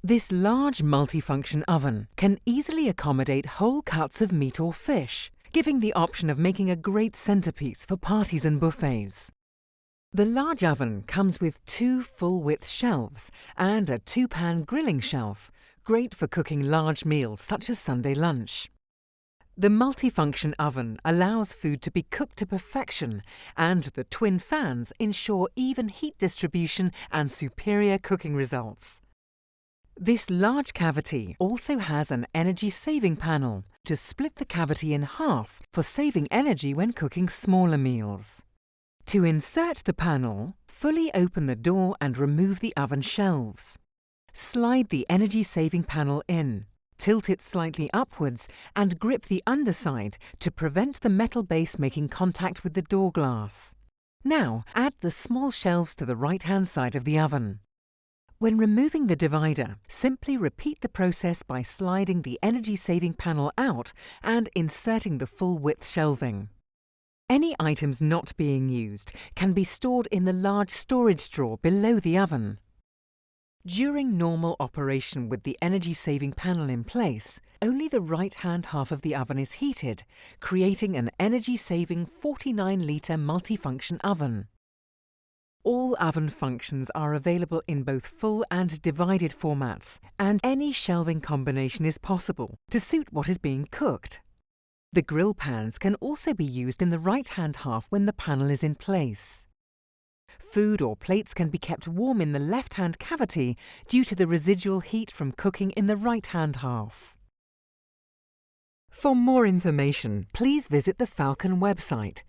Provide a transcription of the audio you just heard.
This large multifunction oven can easily accommodate whole cuts of meat or fish, giving the option of making a great centerpiece for parties and buffets. The large oven comes with 2 full-width shelves and a 2-pan grilling shelf, great for cooking large meals such as Sunday lunch. The multifunction oven allows food to be cooked to perfection, and the twin fans ensure even heat distribution and superior cooking results. This large cavity also has an energy saving panel to split the cavity in half for saving energy when cooking smaller meals. To insert the panel, fully open the door and remove the oven shelves. Slide the energy saving panel in, tilt it slightly upwards and grip the underside to prevent the metal base making contact with the door glass. Now add the small shelves to the right-hand side of the oven. When removing the divider, simply repeat the process by sliding the energy-saving panel out and inserting the full-width shelving. Any items not being used can be stored in the large storage drawer below the oven. During normal operation with the energy-saving panel in place, only the right-hand half of the oven is heated, creating an energy-saving 49-litre multifunction oven. All oven functions are available in both full and divided formats, and any shelving combination is possible to suit what is being cooked. The grill pans can also be used in the right-hand half when the panel is in place. Food or plates can be kept warm in the left-hand cavity due to the residual heat from cooking in the right-hand half. For more information, please visit the Falcon website